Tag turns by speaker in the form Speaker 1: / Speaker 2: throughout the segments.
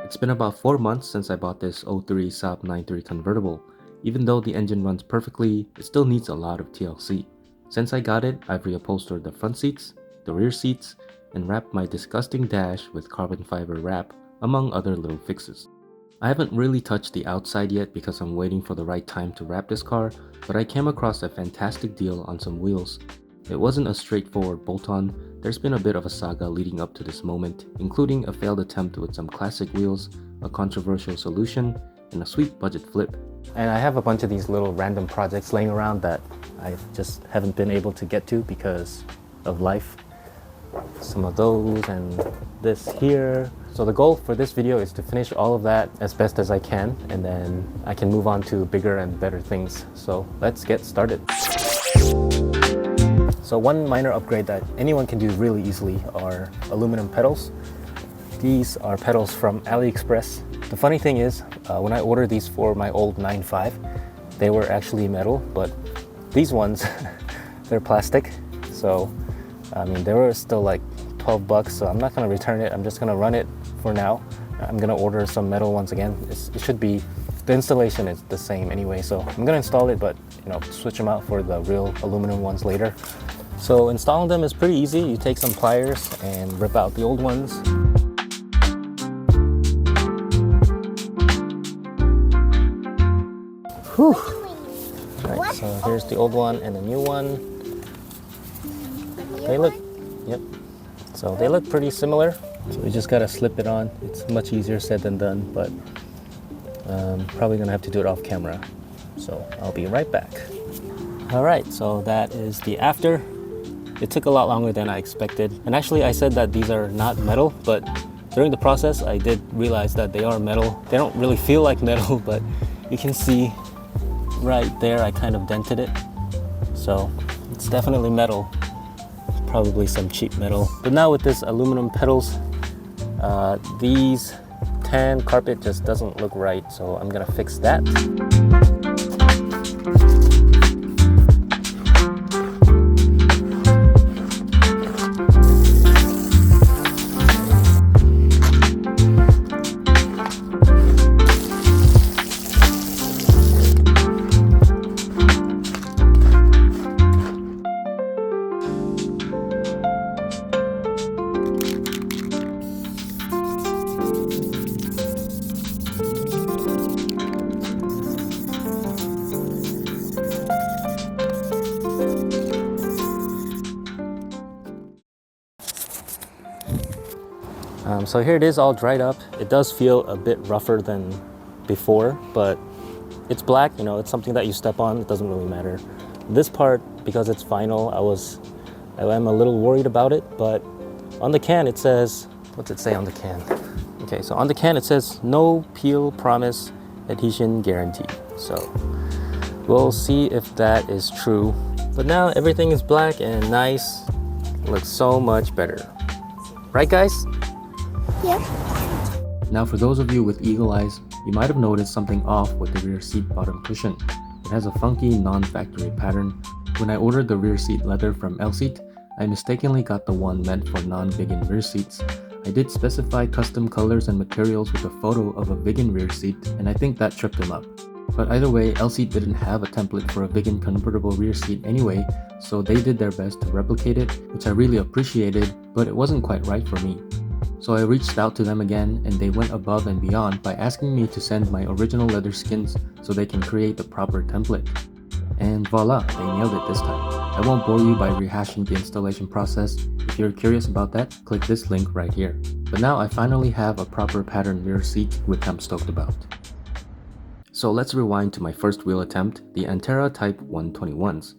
Speaker 1: It's been about 4 months since I bought this '03 SAAB 93 convertible. Even though the engine runs perfectly, it still needs a lot of TLC. Since I got it, I've reupholstered the front seats, the rear seats, and wrapped my disgusting dash with carbon fiber wrap, among other little fixes. I haven't really touched the outside yet because I'm waiting for the right time to wrap this car, but I came across a fantastic deal on some wheels. It wasn't a straightforward bolt-on. There's been a bit of a saga leading up to this moment, including a failed attempt with some classic wheels, a controversial solution, and a sweet budget flip. And I have a bunch of these little random projects laying around that I just haven't been able to get to because of life. Some of those and this here. So the goal for this video is to finish all of that as best as I can, and then I can move on to bigger and better things. So let's get started. So one minor upgrade that anyone can do really easily are aluminum pedals. These are pedals from AliExpress. The funny thing is, when I ordered these for my old 9.5, they were actually metal, but these ones, they're plastic. So, I mean, they were still like 12 bucks, so I'm not gonna return it. I'm just gonna run it for now. I'm gonna order some metal ones again. It should be, the installation is the same anyway, so I'm gonna install it, but switch them out for the real aluminum ones later. So installing them is pretty easy. You take some pliers and rip out the old ones. Whew. Alright, so here's the old one and the new one. They look, yep. So they look pretty similar. So we just gotta slip it on. It's much easier said than done, but probably gonna have to do it off camera. So I'll be right back. Alright, so that is the after. It took a lot longer than I expected. And actually I said that these are not metal, but during the process I did realize that they are metal. They don't really feel like metal, but you can see right there I kind of dented it. So it's definitely metal. Probably some cheap metal. But now with this aluminum pedals, these tan carpet just doesn't look right, so I'm gonna fix that. So here it is all dried up. It does feel a bit rougher than before, but it's black, it's something that you step on, it doesn't really matter. This part, because it's vinyl, I am a little worried about it, but on the can it says, what's it say on the can? Okay, so on the can it says no peel promise, adhesion guarantee. So we'll see if that is true. But now everything is black and nice. It looks so much better. Right, guys?
Speaker 2: Yeah.
Speaker 1: Now for those of you with eagle eyes, you might have noticed something off with the rear seat bottom cushion. It has a funky non-factory pattern. When I ordered the rear seat leather from L-Seat, I mistakenly got the one meant for non-vegan rear seats. I did specify custom colors and materials with a photo of a vegan rear seat, and I think that tripped them up. But either way, L-Seat didn't have a template for a vegan convertible rear seat anyway, so they did their best to replicate it, which I really appreciated, but it wasn't quite right for me. So I reached out to them again, and they went above and beyond by asking me to send my original leather skins so they can create the proper template. And voila, they nailed it this time. I won't bore you by rehashing the installation process. If you're curious about that, click this link right here. But now I finally have a proper pattern rear seat, which I'm stoked about. So let's rewind to my first wheel attempt, the Antera Type 121s.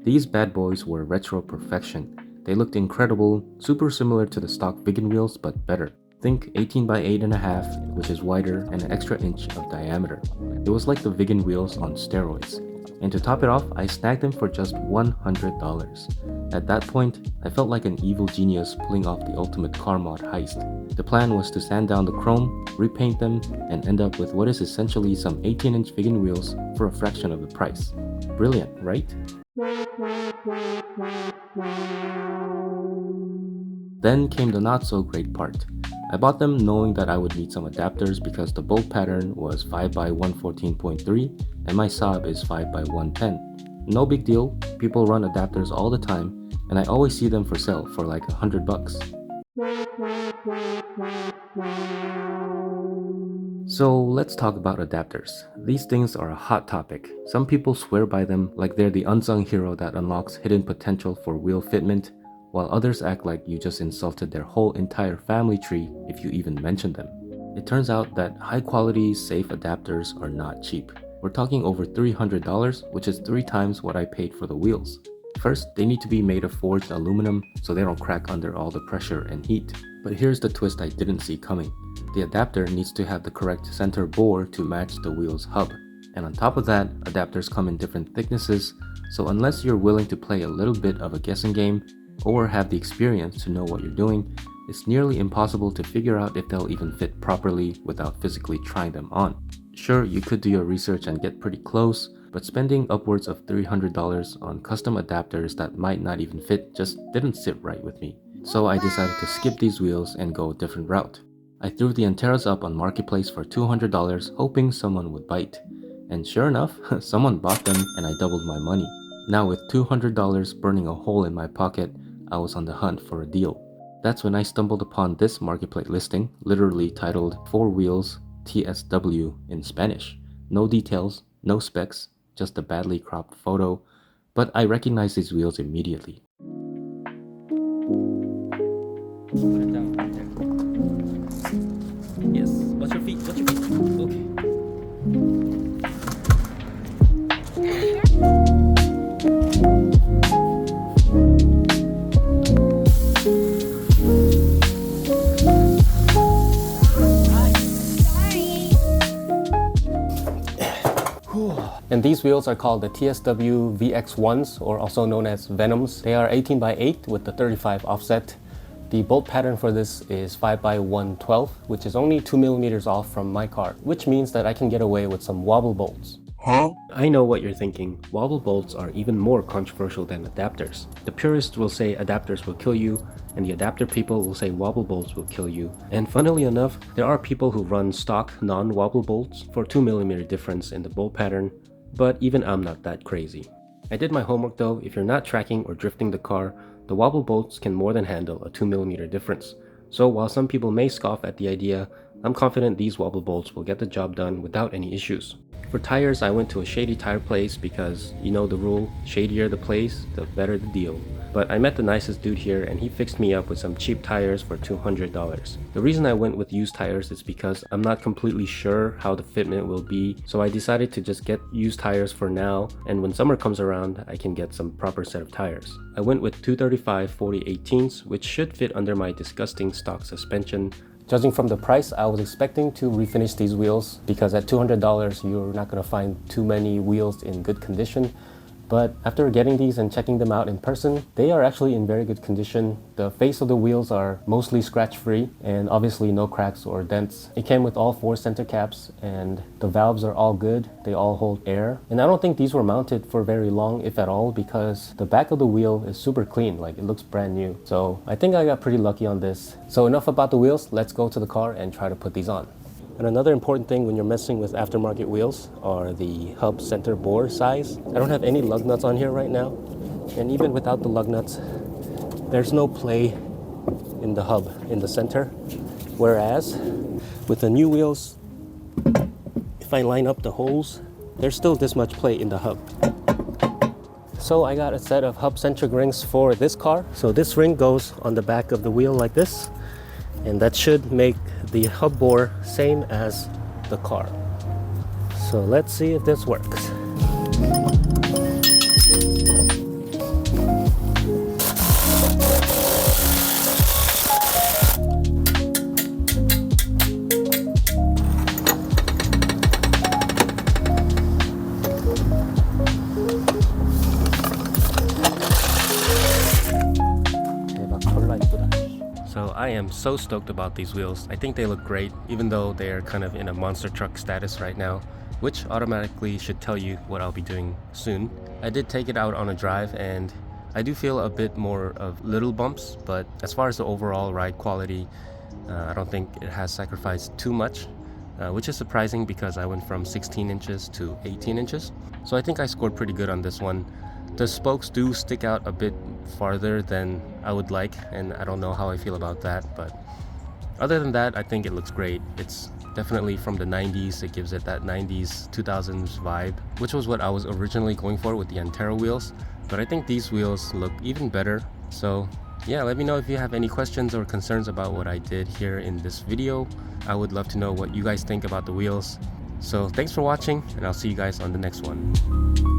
Speaker 1: These bad boys were retro perfection. They looked incredible, super similar to the stock vegan wheels, but better. Think 18 by 8.5, which is wider and an extra inch of diameter. It was like the vegan wheels on steroids. And to top it off, I snagged them for just $100. At that point, I felt like an evil genius pulling off the ultimate car mod heist. The plan was to sand down the chrome, repaint them, and end up with what is essentially some 18-inch vegan wheels for a fraction of the price. Brilliant, right? Then came the not so great part. I bought them knowing that I would need some adapters because the bolt pattern was 5x114.3 and my SAAB is 5x110. No big deal, people run adapters all the time and I always see them for sale for like $100. So let's talk about adapters. These things are a hot topic. Some people swear by them like they're the unsung hero that unlocks hidden potential for wheel fitment, while others act like you just insulted their whole entire family tree if you even mention them. It turns out that high quality, safe adapters are not cheap. We're talking over $300, which is 3 times what I paid for the wheels. First, they need to be made of forged aluminum so they don't crack under all the pressure and heat. But here's the twist I didn't see coming. The adapter needs to have the correct center bore to match the wheel's hub. And on top of that, adapters come in different thicknesses, so unless you're willing to play a little bit of a guessing game or have the experience to know what you're doing, it's nearly impossible to figure out if they'll even fit properly without physically trying them on. Sure, you could do your research and get pretty close, but spending upwards of $300 on custom adapters that might not even fit just didn't sit right with me. So I decided to skip these wheels and go a different route. I threw the Anteras up on Marketplace for $200, hoping someone would bite. And sure enough, someone bought them and I doubled my money. Now with $200 burning a hole in my pocket, I was on the hunt for a deal. That's when I stumbled upon this Marketplace listing, literally titled 4 Wheels TSW in Spanish. No details, no specs, just a badly cropped photo, but I recognized these wheels immediately. Put it down right there. Yes, watch your feet, Okay. And these wheels are called the TSW VX1s, or also known as Venoms. They are 18x8 with the 35 offset. The bolt pattern for this is 5x112, which is only 2mm off from my car, which means that I can get away with some wobble bolts. Huh? I know what you're thinking. Wobble bolts are even more controversial than adapters. The purists will say adapters will kill you, and the adapter people will say wobble bolts will kill you. And funnily enough, there are people who run stock non-wobble bolts for 2mm difference in the bolt pattern, but even I'm not that crazy. I did my homework though. If you're not tracking or drifting the car, the wobble bolts can more than handle a 2mm difference. So while some people may scoff at the idea, I'm confident these wobble bolts will get the job done without any issues. For tires, I went to a shady tire place because you know the rule, shadier the place, the better the deal. But I met the nicest dude here and he fixed me up with some cheap tires for $200. The reason I went with used tires is because I'm not completely sure how the fitment will be, so I decided to just get used tires for now, and when summer comes around I can get some proper set of tires. I went with 235 40/18s, which should fit under my disgusting stock suspension. Judging from the price, I was expecting to refinish these wheels because at $200 you're not going to find too many wheels in good condition. But after getting these and checking them out in person, they are actually in very good condition. The face of the wheels are mostly scratch-free and obviously no cracks or dents. It came with all 4 center caps and the valves are all good. They all hold air. And I don't think these were mounted for very long, if at all, because the back of the wheel is super clean, like it looks brand new. So I think I got pretty lucky on this. So enough about the wheels, let's go to the car and try to put these on. And another important thing when you're messing with aftermarket wheels are the hub center bore size. I don't have any lug nuts on here right now. And even without the lug nuts, there's no play in the hub in the center. Whereas with the new wheels, if I line up the holes, there's still this much play in the hub. So I got a set of hub centric rings for this car. So this ring goes on the back of the wheel like this. And that should make the hub bore same as the car. So let's see if this works. So I am so stoked about these wheels. I think they look great, even though they are kind of in a monster truck status right now, which automatically should tell you what I'll be doing soon. I did take it out on a drive and I do feel a bit more of little bumps, but as far as the overall ride quality,
Speaker 2: I don't think it has sacrificed too much, which is surprising because I went from 16 inches to 18 inches. So I think I scored pretty good on this one. The spokes do stick out a bit farther than I would like, and I don't know how I feel about that, but other than that, I think it looks great. It's definitely from the 90s. It gives it that 90s 2000s vibe, which was what I was originally going for with the Antero wheels. But I think these wheels look even better. So yeah, let me know if you have any questions or concerns about what I did here in this video. I would love to know what you guys think about the wheels. So thanks for watching, and I'll see you guys on the next one.